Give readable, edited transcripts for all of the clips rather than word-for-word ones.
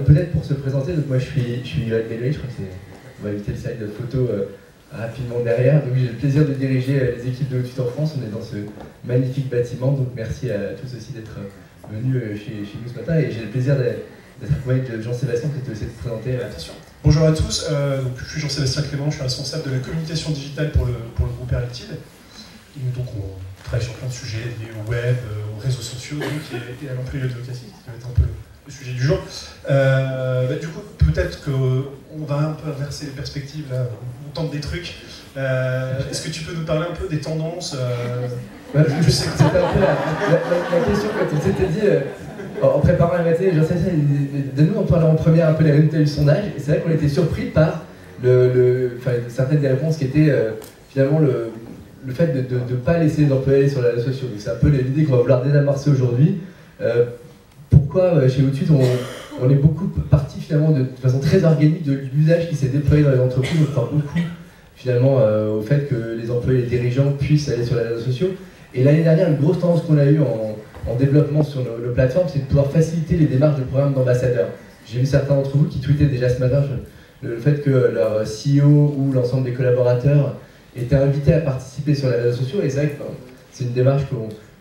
peut-être pour se présenter, donc moi je suis Yoann Méloy, je crois que on va éviter le slide de photo rapidement derrière. Donc j'ai le plaisir de diriger les équipes de Haute Suite en France. On est dans ce magnifique bâtiment, donc merci à tous aussi d'être venus chez nous ce matin. Et j'ai le plaisir d'être accompagné de Jean-Sébastien qui te laisser te présenter. Attention. Bonjour à tous, donc, je suis Jean-Sébastien Clément, je suis responsable de la communication digitale pour le groupe Airliquide. Donc on travaille sur plein de sujets liés au web, aux réseaux sociaux donc, et à l'emploi de l'advocacy, qui va être un peu le sujet du jour. Du coup, peut-être qu'on va un peu inverser les perspectives, là, on tente des trucs. Est-ce que tu peux nous parler un peu des tendances Je sais que c'était un peu la question quand on s'était dit, en préparant la matinée, Jean-Sébastien donne-nous en première un peu les résultats du sondage, et c'est vrai qu'on était surpris par certaines des réponses qui étaient finalement le fait de ne pas laisser les employés aller sur les réseaux sociaux. C'est un peu l'idée qu'on va vouloir désamorcer aujourd'hui. Pourquoi chez Haute Suite on est beaucoup parti finalement de façon très organique de l'usage qui s'est déployé dans les entreprises. On croit beaucoup finalement au fait que les employés et les dirigeants puissent aller sur les réseaux sociaux. Et l'année dernière, une grosse tendance qu'on a eue en développement sur nos plateformes, c'est de pouvoir faciliter les démarches de programmes d'ambassadeurs. J'ai vu certains d'entre vous qui tweetaient déjà ce matin le fait que leur CEO ou l'ensemble des collaborateurs étaient invités à participer sur les réseaux sociaux. Et c'est vrai que c'est une démarche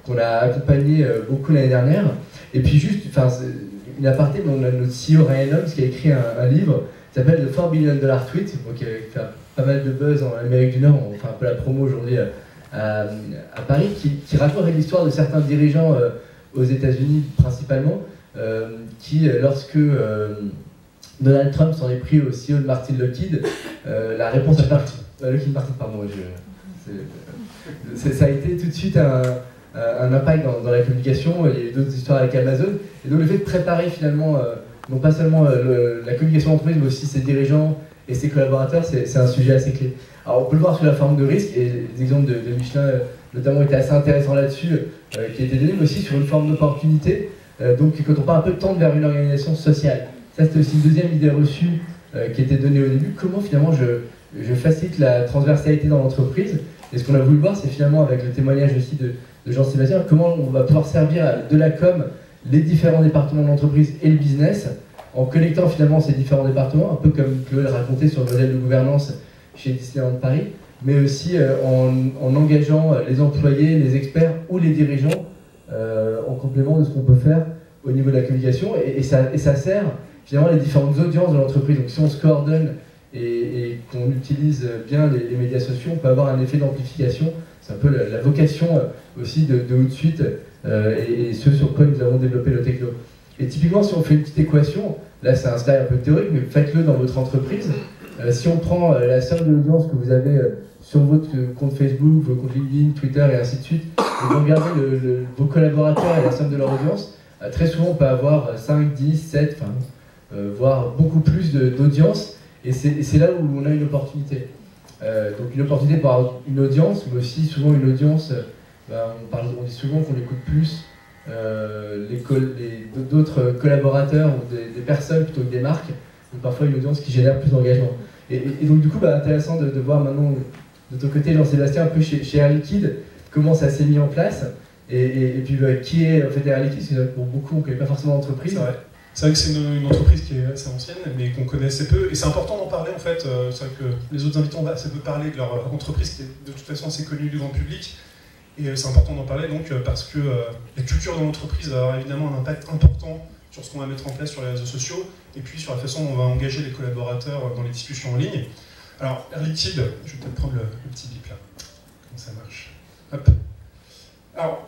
qu'on a accompagnée beaucoup l'année dernière. Et puis juste, une aparté, on a notre CEO Ryan Holmes qui a écrit un livre qui s'appelle The $4 Billion Tweet, qui fait pas mal de buzz en Amérique du Nord. On fait un peu la promo aujourd'hui à Paris, qui raconte l'histoire de certains dirigeants aux États-Unis principalement, qui, lorsque Donald Trump s'en est pris au CEO de Martin Lockheed, la réponse à Lockheed Martin, pardon, ça a été tout de suite un impact dans la communication. Il y a eu d'autres histoires avec Amazon, et donc le fait de préparer finalement non pas seulement la communication d'entreprise, mais aussi ses dirigeants et ses collaborateurs, c'est un sujet assez clé. Alors on peut le voir sous la forme de risque, et les exemples de Michelin notamment étaient assez intéressants là-dessus, qui a été donné, mais aussi sur une forme d'opportunité, donc quand on part un peu de tendre vers une organisation sociale. Ça c'était aussi une deuxième idée reçue qui était donnée au début, comment finalement je facilite la transversalité dans l'entreprise. Et ce qu'on a voulu voir, c'est finalement avec le témoignage aussi de Jean-Sébastien, comment on va pouvoir servir de la com les différents départements de l'entreprise et le business, en connectant finalement ces différents départements, un peu comme Chloé le racontait sur le modèle de gouvernance chez Disneyland Paris, mais aussi en engageant les employés, les experts ou les dirigeants en complément de ce qu'on peut faire au niveau de la communication. Et ça sert finalement les différentes audiences de l'entreprise. Donc si on se coordonne et qu'on utilise bien les médias sociaux, on peut avoir un effet d'amplification. C'est un peu la vocation aussi de Haute Suite et ce sur quoi nous avons développé le techno. Et typiquement, si on fait une petite équation, là c'est un slide un peu théorique, mais faites-le dans votre entreprise. Si on prend la somme de l'audience que vous avez sur votre compte Facebook, vos comptes LinkedIn, Twitter et ainsi de suite, et vous regardez vos collaborateurs et la somme de leur audience, très souvent on peut avoir 5, 10, 7, voire beaucoup plus d'audience, et c'est là où on a une opportunité. Donc une opportunité pour avoir une audience, mais aussi souvent une audience, on dit souvent qu'on écoute plus d'autres collaborateurs ou des personnes plutôt que des marques, donc parfois une audience qui génère plus d'engagement. Et donc du coup, intéressant de voir maintenant de ton côté, Jean-Sébastien, un peu chez Airliquide, comment ça s'est mis en place, et puis qui est en fait Airliquide, parce que pour beaucoup on ne connaît pas forcément l'entreprise. C'est vrai que c'est une entreprise qui est assez ancienne, mais qu'on connaît assez peu, et c'est important d'en parler en fait. C'est vrai que les autres invités ont assez peu parlé de leur entreprise qui est de toute façon assez connue du grand public, et c'est important d'en parler donc parce que la culture de l'entreprise va avoir évidemment un impact important sur ce qu'on va mettre en place sur les réseaux sociaux, et puis sur la façon dont on va engager les collaborateurs dans les discussions en ligne. Alors, Airliquide, je vais peut-être prendre le petit bip là, comment ça marche. Hop. Alors,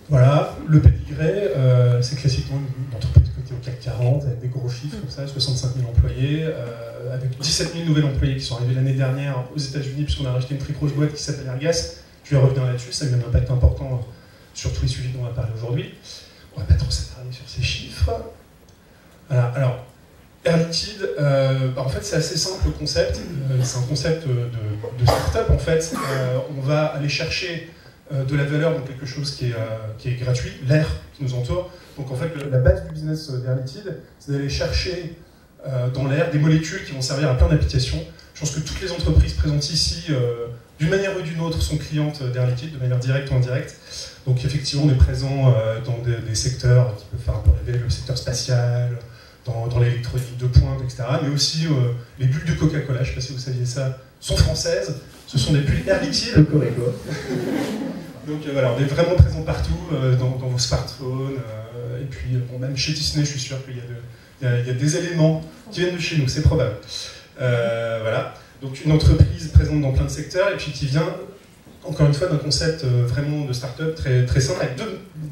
voilà, le pédigré, c'est classiquement une entreprise cotée au CAC 40, avec des gros chiffres comme ça, 65 000 employés, avec 17 000 nouveaux employés qui sont arrivés l'année dernière aux États-Unis, puisqu'on a racheté une très grosse boîte qui s'appelle Airgas. Je vais revenir là-dessus, ça a eu un impact important sur tous les sujets dont on va parler aujourd'hui. On va pas trop s'attarder sur ces chiffres. Voilà, alors, Airliquide, en fait c'est assez simple le concept, c'est un concept de start-up en fait. On va aller chercher de la valeur dans quelque chose qui est gratuit, l'air qui nous entoure. Donc en fait la base du business d'Airliquide, c'est d'aller chercher dans l'air des molécules qui vont servir à plein d'applications. Je pense que toutes les entreprises présentes ici, d'une manière ou d'une autre, sont clientes d'Airliquide, de manière directe ou indirecte. Donc effectivement on est présent dans des secteurs qui peuvent faire un peu rêver, le secteur spatial, dans l'électronique de pointe, etc. Mais aussi les bulles de Coca-Cola, je ne sais pas si vous saviez ça, sont françaises. Ce sont des bulles Air Liquide. Donc voilà, on est vraiment présent partout, dans vos smartphones. Et puis même chez Disney, je suis sûr qu'il y a des éléments qui viennent de chez nous, c'est probable. Voilà. Donc une entreprise présente dans plein de secteurs et puis qui vient, encore une fois, d'un concept vraiment de start-up très, très simple, avec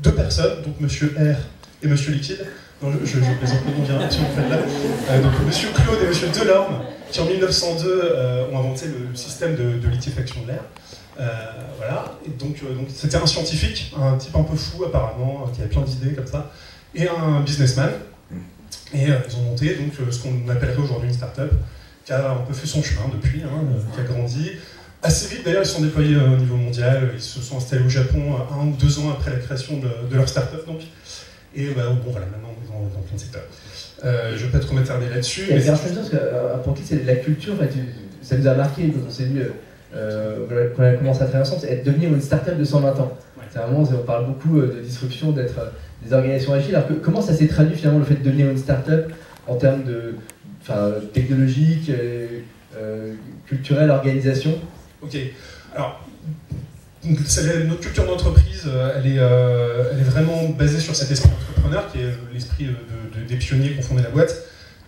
deux personnes, donc Monsieur R et Monsieur Liquide. Non, je plaisante pas, on vient en fait là. Donc Monsieur Claude et Monsieur Delorme, qui en 1902 ont inventé le système de liquéfaction de l'air. Voilà. Et donc c'était un scientifique, un type un peu fou apparemment, qui avait plein d'idées comme ça, et un businessman. Et ils ont monté donc ce qu'on appellerait aujourd'hui une start-up, qui a un peu fait son chemin depuis, qui a grandi. Assez vite d'ailleurs, ils sont déployés au niveau mondial, ils se sont installés au Japon 1 ou 2 ans après la création de leur start-up donc. Et bon voilà, maintenant on est dans plein de secteurs. Je ne vais pas trop m'attarder là-dessus. Mais c'est intéressant parce qu'un point c'est la culture, ça nous a marqué quand on s'est vu, quand on a commencé à travailler ensemble, c'est devenir une start-up de 120 ans. Ouais. C'est vraiment, on parle beaucoup de disruption, d'être des organisations agiles. Alors comment ça s'est traduit finalement le fait de devenir une start-up en termes de technologique, culturel, organisation? Ok, alors notre culture d'entreprise, elle est vraiment basée sur cet esprit entrepreneur qui est l'esprit des pionniers qui ont fondé la boîte.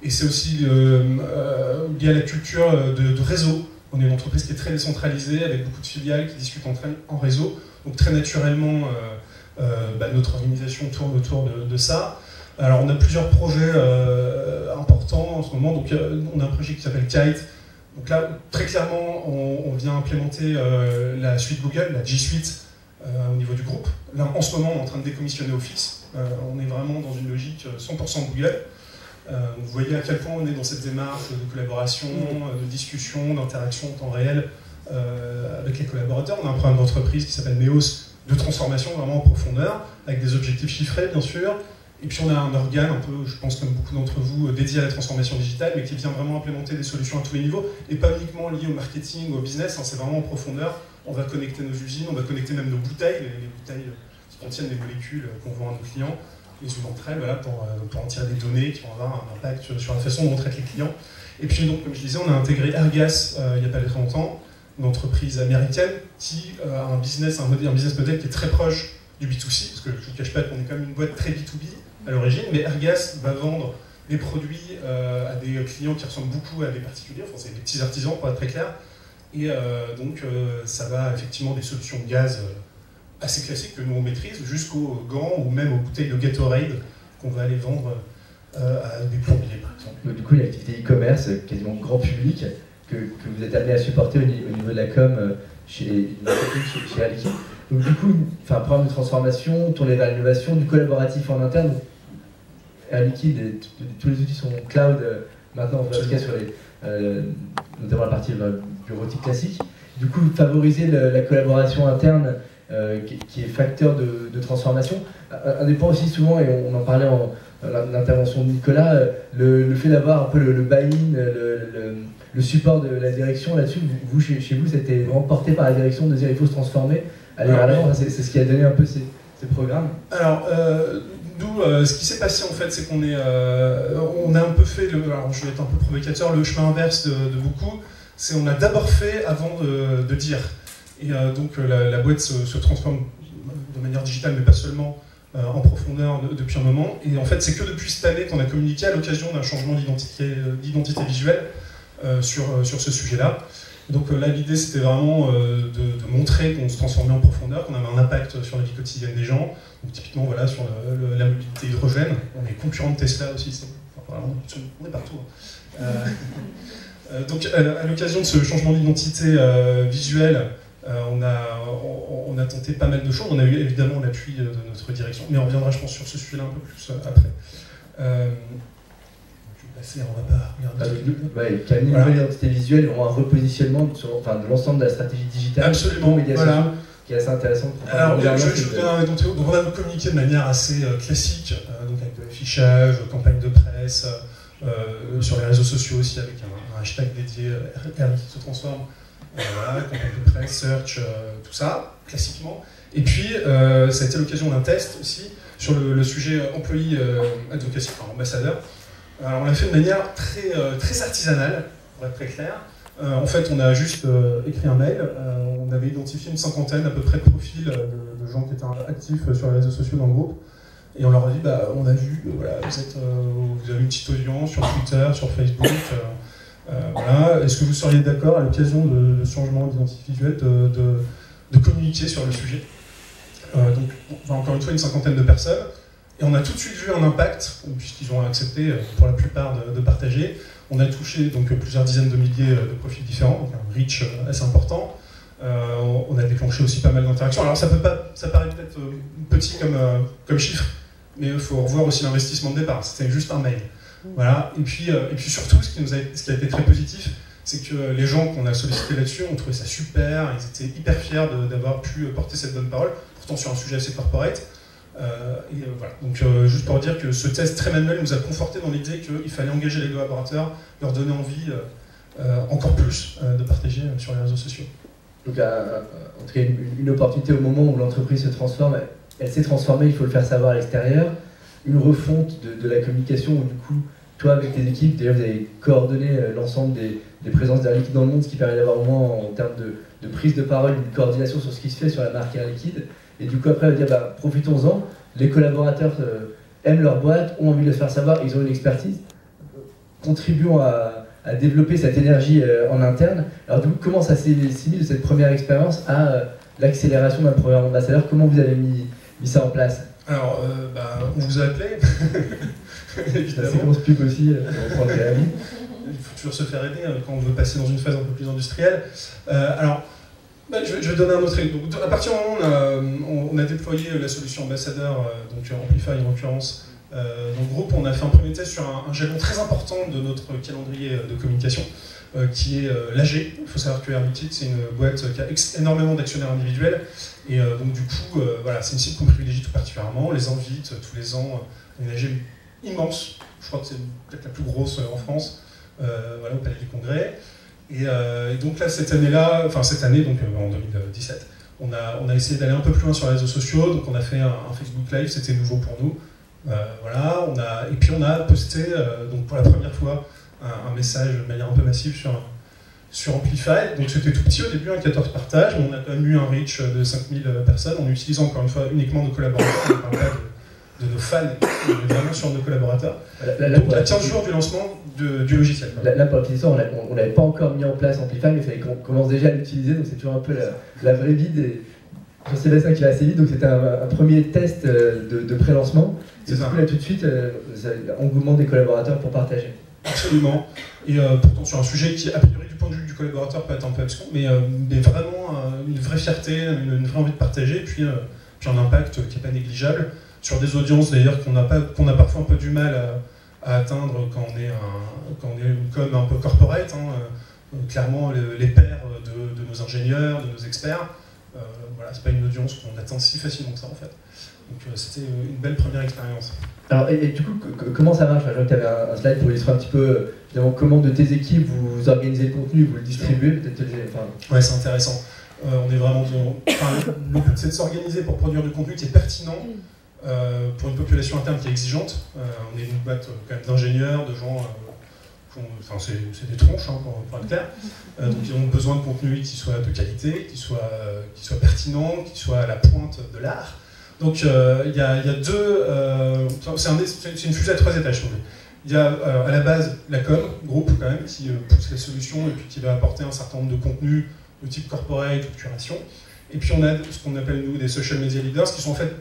Et c'est aussi lié à la culture de réseau. On est une entreprise qui est très décentralisée, avec beaucoup de filiales qui discutent entre elles en réseau. Donc très naturellement, notre organisation tourne autour de ça. Alors on a plusieurs projets importants en ce moment. Donc on a un projet qui s'appelle Kite. Donc là, très clairement, on vient implémenter la suite Google, la G Suite, au niveau du groupe. Là, en ce moment, on est en train de décommissionner Office. On est vraiment dans une logique 100% Google. Vous voyez à quel point on est dans cette démarche de collaboration, de discussion, d'interaction en temps réel avec les collaborateurs. On a un programme d'entreprise qui s'appelle Neos, de transformation vraiment en profondeur, avec des objectifs chiffrés, bien sûr. Et puis on a un organe, un peu, je pense comme beaucoup d'entre vous, dédié à la transformation digitale, mais qui vient vraiment implémenter des solutions à tous les niveaux, et pas uniquement liées au marketing ou au business, c'est vraiment en profondeur. On va connecter nos usines, on va connecter même nos bouteilles, les bouteilles qui contiennent les molécules qu'on vend à nos clients, les unes d'entre elles, voilà, pour en tirer des données qui vont avoir un impact sur la façon dont on traite les clients. Et puis donc, comme je disais, on a intégré Airgas il n'y a pas très longtemps, une entreprise américaine qui a un business model qui est très proche du B2C, parce que je ne vous cache pas qu'on est quand même une boîte très B2B à l'origine, mais Airgas va vendre des produits à des clients qui ressemblent beaucoup à des particuliers, enfin c'est des petits artisans pour être très clair, et donc ça va effectivement des solutions de gaz assez classiques que nous on maîtrise, jusqu'aux gants ou même aux bouteilles de Gatorade qu'on va aller vendre à des plombiers par exemple. Donc, du coup, il y a l'activité e-commerce, quasiment grand public, que vous êtes amené à supporter au niveau de la com chez Air Liquide. Donc du coup, programme de transformation, tourné vers l'innovation, du collaboratif en interne. Air Liquide, tous les outils sont cloud maintenant, en tout cas sur notamment la partie bureautique classique. Du coup, favoriser la collaboration interne qui est facteur de transformation. Un des points aussi souvent, et on en parlait en l'intervention de Nicolas, le fait d'avoir un peu le buy-in, le support de la direction là-dessus. Vous, chez vous, c'était vraiment porté par la direction de dire il faut se transformer, aller vers l'avant. C'est ce qui a donné un peu ces programmes. Alors, nous, ce qui s'est passé en fait, c'est qu'on on a un peu fait, alors je vais être un peu provocateur, le chemin inverse de beaucoup, c'est on a d'abord fait avant de dire. Et donc la boîte se transforme de manière digitale, mais pas seulement, en profondeur depuis un moment. Et en fait, c'est que depuis cette année qu'on a communiqué à l'occasion d'un changement d'identité visuelle sur ce sujet-là. Donc là, l'idée, c'était vraiment de montrer qu'on se transformait en profondeur, qu'on avait un impact sur la vie quotidienne des gens. Donc typiquement, voilà, sur la mobilité hydrogène. On est concurrent de Tesla aussi, on est partout. Donc à l'occasion de ce changement d'identité visuelle, on a tenté pas mal de choses. On a eu évidemment l'appui de notre direction, mais on reviendra, je pense, sur ce sujet-là un peu plus après. On va pas regarder. Camille, une nouvelle identité visuelle, vraiment un repositionnement de l'ensemble de la stratégie digitale. Absolument, voilà. Qui est assez intéressante. Alors, donc on a communiqué de manière assez classique, donc avec de l'affichage, campagne de presse, sur les réseaux sociaux aussi, avec un hashtag dédié Air Liquide se transforme. Voilà, campagne de presse, search, tout ça, classiquement. Et puis, ça a été l'occasion d'un test aussi sur le sujet employee advocacy, enfin ambassadeur. Alors on l'a fait de manière très artisanale, pour être très clair. En fait, on a juste écrit un mail, on avait identifié une cinquantaine à peu près de profils de gens qui étaient actifs sur les réseaux sociaux dans le groupe. Et on leur a dit, bah, on a vu, voilà, vous avez une petite audience sur Twitter, sur Facebook, voilà. Est-ce que vous seriez d'accord à l'occasion de changement d'identité visuelle de communiquer sur le sujet? Donc, encore une fois, une cinquantaine de personnes. Et on a tout de suite vu un impact, puisqu'ils ont accepté pour la plupart de partager. On a touché donc plusieurs dizaines de milliers de profils différents, donc un reach assez important. On a déclenché aussi pas mal d'interactions. Alors ça paraît peut-être petit comme chiffre, mais il faut revoir aussi l'investissement de départ. C'était juste un mail. Voilà. Et puis surtout, ce qui a été très positif, c'est que les gens qu'on a sollicités là-dessus ont trouvé ça super, ils étaient hyper fiers d'avoir pu porter cette bonne parole, pourtant sur un sujet assez corporate. Voilà. Donc juste pour dire que ce test très manuel nous a conforté dans l'idée qu'il fallait engager les collaborateurs, leur donner envie encore plus de partager sur les réseaux sociaux. Donc en tout cas une opportunité au moment où l'entreprise se transforme, elle s'est transformée, il faut le faire savoir à l'extérieur. Une refonte de la communication où du coup, toi avec tes équipes, déjà vous avez coordonné l'ensemble des présences d'Air Liquide dans le monde, ce qui permet d'avoir au moins en termes de prise de parole, une coordination sur ce qui se fait sur la marque Air Liquide. Et du coup après on va dire bah, profitons-en, les collaborateurs aiment leur boîte, ont envie de le faire savoir, ils ont une expertise, contribuons à développer cette énergie en interne. Alors du coup comment ça s'est de cette première expérience à l'accélération d'un programme ambassadeur, comment vous avez mis ça en place? Alors on vous a appelé, évidemment. C'est qu'on se pub aussi, on prend le avis. Il faut toujours se faire aider quand on veut passer dans une phase un peu plus industrielle. Je vais donner un autre exemple. Donc, à partir du moment où on a déployé la solution ambassadeur, donc Amplify en l'occurrence, dans le groupe, on a fait un premier test sur un jalon très important de notre calendrier de communication, qui est l'AG. Il faut savoir que Air Liquide, c'est une boîte qui a énormément d'actionnaires individuels, et donc du coup, voilà, c'est une cible qu'on privilégie tout particulièrement. On les invite tous les ans, une AG immense, je crois que c'est peut-être la plus grosse en France, voilà, au Palais du Congrès. Et donc là, cette année, donc en 2017, on a essayé d'aller un peu plus loin sur les réseaux sociaux, donc on a fait un Facebook Live, c'était nouveau pour nous. Voilà, et puis on a posté, donc pour la première fois, un message de manière un peu massive sur Amplify. Donc c'était tout petit au début, 14 partages, mais on a quand même eu un reach de 5000 personnes, en utilisant encore une fois uniquement nos collaborateurs, on ne parle pas de nos fans, mais vraiment sur nos collaborateurs. Donc à 15 jours du lancement du logiciel. Là, pour l'utilisation, on n'avait pas encore mis en place Amplify, mais il fallait qu'on commence déjà à l'utiliser, donc c'est toujours un peu la vraie vie sur Sébastien qui va assez vite, donc c'était un premier test de pré-lancement. Et du coup, là tout de suite, engouement des collaborateurs pour partager. Absolument. Et pourtant sur un sujet qui, a priori, du point de vue du collaborateur, peut être un peu abscon, mais vraiment une vraie fierté, une vraie envie de partager, puis un impact qui n'est pas négligeable, sur des audiences d'ailleurs qu'on a parfois un peu du mal à atteindre quand on est une com un peu corporate. Clairement, les pairs de nos ingénieurs, de nos experts, voilà, c'est pas une audience qu'on atteint si facilement que ça en fait. Donc c'était une belle première expérience. Alors, et du coup, comment ça marche? Je vois que tu avais un slide pour illustrer un petit peu finalement, comment de tes équipes vous organisez le contenu, vous le distribuez, peut-être. Ouais, c'est intéressant. On est vraiment le but, c'est de s'organiser pour produire du contenu qui est pertinent pour une population interne qui est exigeante. On est une boîte quand même d'ingénieurs, de gens, c'est des tronches pour être clair. Donc ils ont besoin de contenu qui soit de qualité, qui soit pertinent, qui soit à la pointe de l'art. Donc il y a deux, c'est une fusée à 3 étages. Il y a à la base la com, groupe quand même, qui pousse les solutions et puis qui va apporter un certain nombre de contenus de type corporate ou de curation. Et puis on a ce qu'on appelle nous des social media leaders, qui sont en fait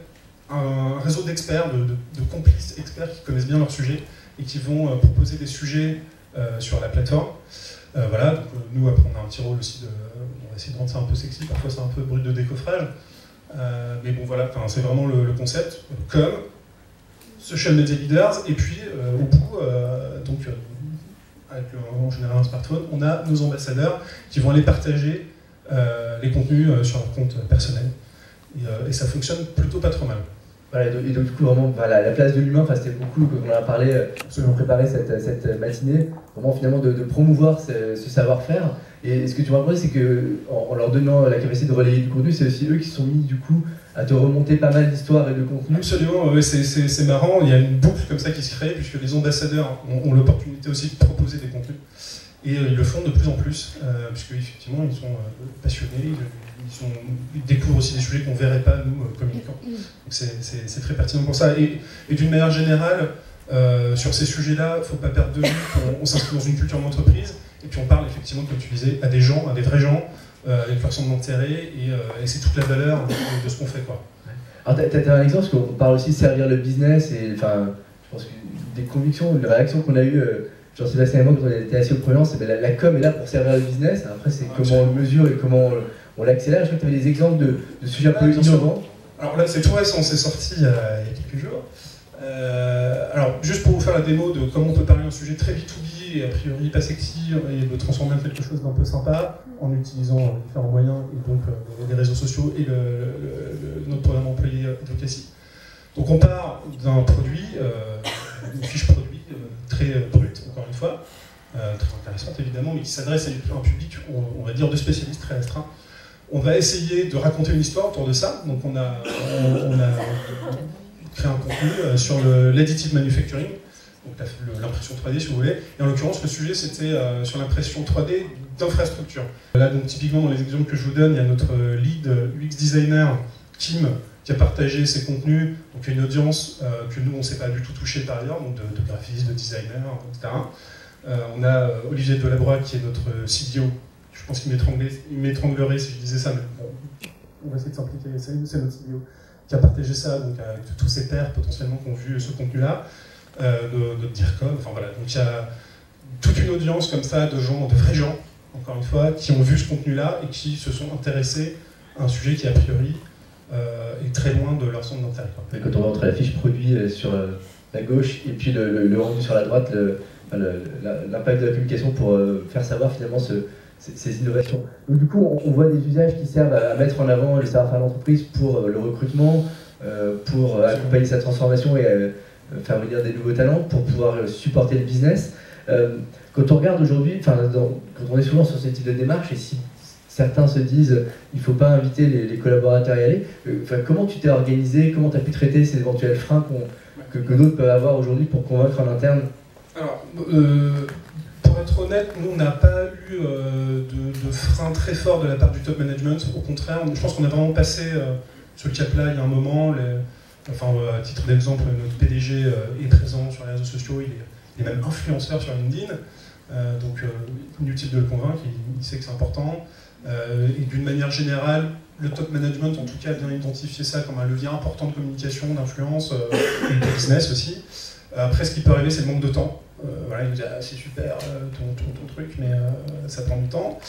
un réseau d'experts, de complices experts qui connaissent bien leur sujet et qui vont proposer des sujets sur la plateforme. Voilà, donc nous après on a un petit rôle aussi on va essayer de rendre ça un peu sexy, parfois c'est un peu brut de décoffrage. Mais bon voilà, c'est vraiment le concept, comme social media leaders, et puis au bout, avec en général un smartphone, on a nos ambassadeurs qui vont aller partager les contenus sur leur compte personnel. Et ça fonctionne plutôt pas trop mal. Voilà, et donc du coup vraiment la place de l'humain, c'était beaucoup qu'on en a parlé, ceux qui ont préparé cette matinée, vraiment finalement de promouvoir ce savoir-faire. Et ce que tu m'as appris, c'est qu'en leur donnant la capacité de relayer du contenu, c'est aussi eux qui se sont mis du coup à te remonter pas mal d'histoires et de contenu. Absolument, ouais, c'est marrant, il y a une boucle comme ça qui se crée, puisque les ambassadeurs ont l'opportunité aussi de proposer des contenus. Et ils le font de plus en plus, puisque effectivement ils sont passionnés, ils découvrent aussi des sujets qu'on ne verrait pas, nous, communicants. Donc c'est très pertinent pour ça. Et d'une manière générale, sur ces sujets-là, il ne faut pas perdre de vue qu'on s'inscrit dans une culture d'entreprise, et puis on parle effectivement, comme tu disais, à des gens, à des vrais gens, avec leur centre d'intérêt, et c'est toute la valeur de ce qu'on fait, quoi. Alors tu as un exemple, parce qu'on parle aussi de servir le business, et enfin, je pense que des convictions, une réaction qu'on a eues, Jean-Sébastien et moi, quand on était assis au premier, c'est ben, la com est là pour servir le business, après c'est comment on le mesure et comment on l'accélère. Je crois que tu avais des exemples de sujets un peu innovants. Alors là, c'est tout récent, c'est sorti il y a quelques jours. Alors, juste pour vous faire la démo de comment on peut parler d'un sujet très B2B et a priori pas sexy et le transformer en quelque chose d'un peu sympa en utilisant différents moyens, et donc les réseaux sociaux et notre programme employé advocacy. Donc on part d'un produit, une fiche produit très brute, encore une fois, très intéressante évidemment, mais qui s'adresse à un public, on va dire, de spécialistes très restreints. On va essayer de raconter une histoire autour de ça. Donc on a créé un contenu sur l'additive manufacturing, donc l'impression 3D si vous voulez. Et en l'occurrence, le sujet c'était sur l'impression 3D d'infrastructure. Là, donc typiquement dans les exemples que je vous donne, il y a notre lead UX designer, Kim, qui a partagé ses contenus, donc une audience que nous on ne s'est pas du tout touché par ailleurs, donc de graphistes, de designers, etc. On a Olivier Delabroix qui est notre CDO. Je pense qu'il m'étranglerait si je disais ça, mais bon, on va essayer de s'impliquer, c'est notre CDO qui a partagé ça donc, avec tous ses pairs potentiellement qui ont vu ce contenu-là, de DIRCOM, enfin voilà. Donc il y a toute une audience comme ça de gens, de vrais gens, encore une fois, qui ont vu ce contenu-là et qui se sont intéressés à un sujet qui a priori est très loin de leur centre d'intérêt. Quand on va entre la fiche produit sur la gauche et puis le rendu sur la droite, l'impact de la publication pour faire savoir finalement ces innovations. Donc du coup, on voit des usages qui servent à mettre en avant le savoir-faire d'entreprise pour le recrutement, pour accompagner sa transformation et faire venir des nouveaux talents, pour pouvoir supporter le business. Quand on regarde aujourd'hui, quand on est souvent sur ce type de démarche, et si certains se disent il ne faut pas inviter les collaborateurs à y aller, comment tu t'es organisé, comment tu as pu traiter ces éventuels freins que d'autres peuvent avoir aujourd'hui pour convaincre en interne? Alors, pour être honnête, nous on n'a pas eu de frein très fort de la part du top management. Au contraire, je pense qu'on a vraiment passé ce cap-là il y a un moment. À titre d'exemple, notre PDG est présent sur les réseaux sociaux, il est même influenceur sur LinkedIn. Donc inutile de le convaincre, il sait que c'est important. Et d'une manière générale, le top management en tout cas a bien identifié ça comme un levier important de communication, d'influence et de business aussi. Après, ce qui peut arriver, c'est le manque de temps. Voilà, il nous dit ah, c'est super ton truc, mais ça prend du temps.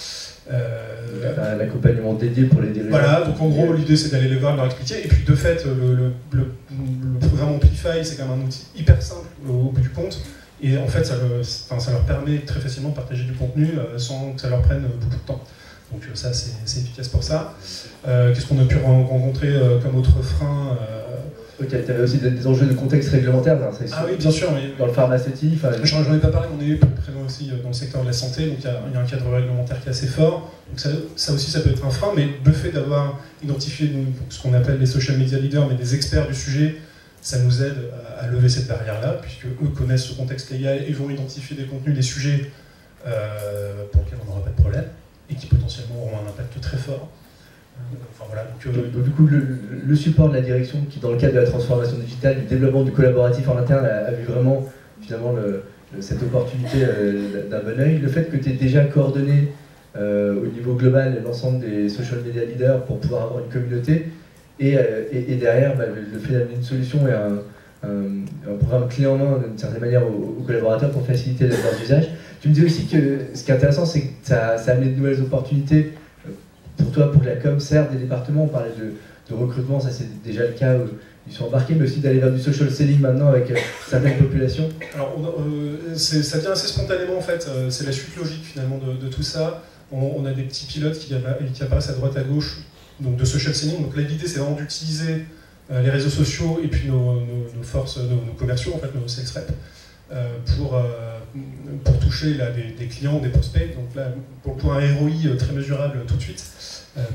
L'accompagnement dédié pour les dirigeants. Voilà, donc en gros, l'idée c'est d'aller les voir, de leur expliquer. Et puis de fait, le programme Amplify, c'est quand même un outil hyper simple au bout du compte. Et en fait, ça leur permet très facilement de partager du contenu sans que ça leur prenne beaucoup de temps. Donc ça, c'est efficace pour ça. Qu'est-ce qu'on a pu rencontrer comme autre frein Tu avais aussi des enjeux de contexte réglementaire. Ah oui, bien sûr. Dans le pharmaceutique. J'en ai pas parlé, mais on est présent aussi dans le secteur de la santé, donc il y a un cadre réglementaire qui est assez fort. Donc ça aussi, ça peut être un frein, mais le fait d'avoir identifié ce qu'on appelle les social media leaders, mais des experts du sujet, ça nous aide à lever cette barrière-là, puisque eux connaissent ce contexte légal et vont identifier des contenus, des sujets pour lesquels on n'aura pas de problème, et qui potentiellement auront un impact très fort. Enfin, voilà, donc, du coup, le support de la direction qui, dans le cadre de la transformation digitale, du développement du collaboratif en interne, a vu vraiment finalement cette opportunité d'un bon oeil. Le fait que tu aies déjà coordonné au niveau global l'ensemble des social media leaders pour pouvoir avoir une communauté, et derrière le fait d'amener une solution et un programme clé en main d'une certaine manière aux collaborateurs pour faciliter leurs usages. Tu me dis aussi que ce qui est intéressant, c'est que ça a amené de nouvelles opportunités pour toi, pour que la com serve des départements. On parlait de recrutement, ça c'est déjà le cas où ils sont embarqués, mais aussi d'aller vers du social selling maintenant avec certaines populations. Alors ça vient assez spontanément en fait, c'est la suite logique finalement de tout ça. On a des petits pilotes qui apparaissent à droite à gauche, donc de social selling. Donc là l'idée c'est vraiment d'utiliser les réseaux sociaux et puis nos forces, nos commerciaux, en fait, nos sales reps, pour toucher là, des clients, des prospects. Donc là, pour un ROI très mesurable tout de suite.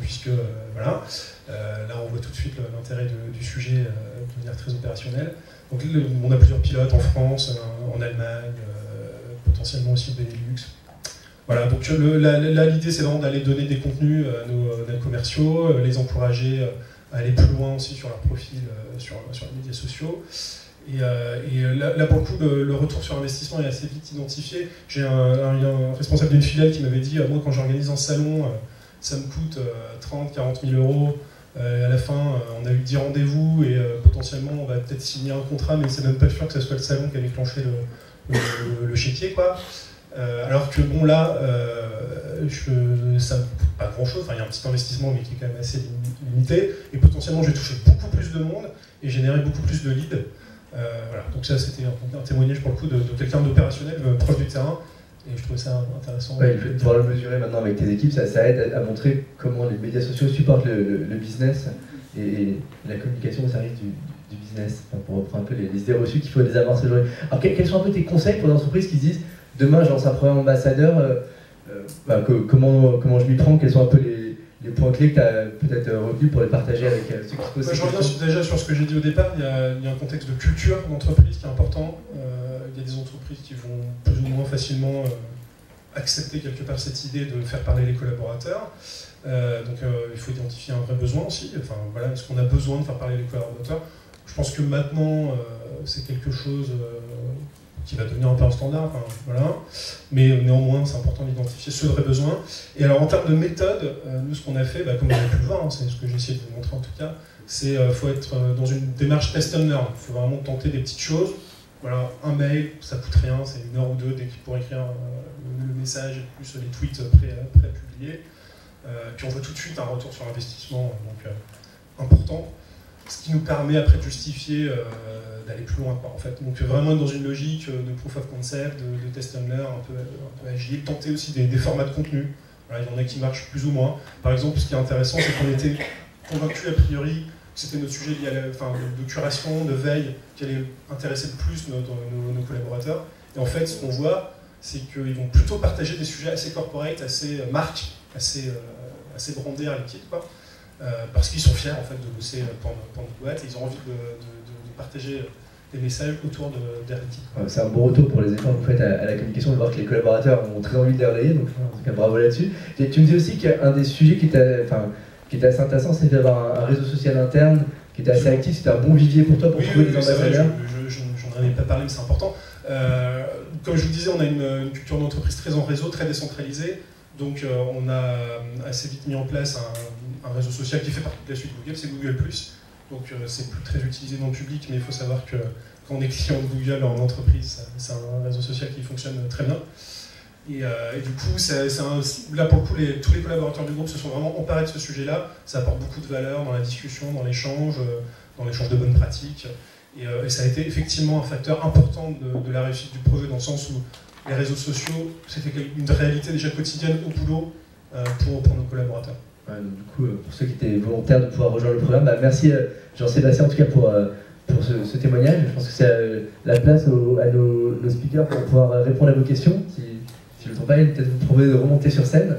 puisque voilà, là on voit tout de suite l'intérêt du sujet de manière très opérationnelle. Donc on a plusieurs pilotes en France, en Allemagne, potentiellement aussi au Benelux. Voilà, donc là l'idée c'est vraiment d'aller donner des contenus à nos commerciaux, les encourager à aller plus loin aussi sur leur profil sur les médias sociaux. Et là pour le coup, le retour sur investissement est assez vite identifié. J'ai un responsable d'une filiale qui m'avait dit, moi quand j'organise un salon, ça me coûte 30-40 000 euros. À la fin, on a eu 10 rendez-vous et potentiellement on va peut-être signer un contrat, mais c'est même pas sûr que ce soit le salon qui a déclenché le chéquier, quoi. Alors que bon là, ça ne coûte pas grand-chose, enfin il y a un petit investissement mais qui est quand même assez limité, et potentiellement je vais toucher beaucoup plus de monde et générer beaucoup plus de leads. Voilà. Donc ça c'était un témoignage pour le coup de quelqu'un d'opérationnel, proche du terrain, et je trouvais ça intéressant. Ouais, de pouvoir le mesurer maintenant avec tes équipes, ça aide à montrer comment les médias sociaux supportent le business et la communication au service du business, enfin, pour reprendre un peu les idées reçues qu'il faut désamorcer aujourd'hui. Alors quels sont un peu tes conseils pour les entreprises qui se disent demain je lance un programme ambassadeur, comment je m'y prends, quels sont un peu les points clés que tu as peut-être retenus pour les partager avec ceux qui se posent ces questions? Je reviens déjà sur ce que j'ai dit au départ, il y a un contexte de culture d'entreprise qui est important. Il y a des entreprises qui vont plus ou moins facilement accepter quelque part cette idée de faire parler les collaborateurs. Donc il faut identifier un vrai besoin aussi. Enfin, voilà, est-ce qu'on a besoin de faire parler les collaborateurs? Je pense que maintenant, c'est quelque chose qui va devenir un peu un standard, enfin, voilà. Mais néanmoins, c'est important d'identifier ce vrai besoin. Et alors, en termes de méthode, nous, ce qu'on a fait, comme vous avez pu le voir, c'est ce que j'ai essayé de vous montrer en tout cas, c'est qu'il faut être dans une démarche test and learn. Il faut vraiment tenter des petites choses. Voilà, un mail, ça coûte rien, c'est 1 heure ou 2 pour écrire le message, plus les tweets pré-publiés. Puis on voit tout de suite un retour sur investissement important, ce qui nous permet après de justifier d'aller plus loin, quoi, en fait. Donc vraiment dans une logique de proof of concept, de test and learn, un peu agile, tenter aussi des formats de contenu. Voilà, il y en a qui marchent plus ou moins. Par exemple, ce qui est intéressant, c'est qu'on était convaincus a priori que c'était notre sujet lié à de curation, de veille, qui allait intéresser le plus nos collaborateurs. Et en fait, ce qu'on voit, c'est qu'ils vont plutôt partager des sujets assez corporate, assez marques, assez brandés à l'équipe, quoi. Parce qu'ils sont fiers en fait de bosser pour notre boîte et ils ont envie de partager des messages autour de leur équipe. C'est un bon retour pour les efforts que vous faites à la communication, de voir que les collaborateurs ont très envie de les relayer, donc en tout cas bravo là-dessus. Et tu me dis aussi qu'un des sujets qui était assez intéressant, c'est d'avoir un réseau social interne qui était assez actif, c'était un bon vivier pour toi pour trouver des ambassadeurs. J'en avais pas parlé mais c'est important. Comme je vous disais, on a une culture d'entreprise très en réseau, très décentralisée. Donc on a assez vite mis en place un réseau social qui fait partie de la suite Google, c'est Google+. Donc c'est plus très utilisé dans le public, mais il faut savoir que quand on est client de Google en entreprise, c'est un réseau social qui fonctionne très bien. Et du coup, là pour le coup, tous les collaborateurs du groupe se sont vraiment emparés de ce sujet-là. Ça apporte beaucoup de valeur dans la discussion, dans l'échange de bonnes pratiques. Et ça a été effectivement un facteur important de la réussite du projet, dans le sens où les réseaux sociaux, c'était une réalité déjà quotidienne au boulot pour nos collaborateurs. Ouais, donc, du coup, pour ceux qui étaient volontaires de pouvoir rejoindre le programme, merci Jean-Sébastien en tout cas pour ce témoignage. Je pense que c'est la place à nos speakers pour pouvoir répondre à vos questions. Si je ne me trompe pas, peut-être vous pouvez remonter sur scène.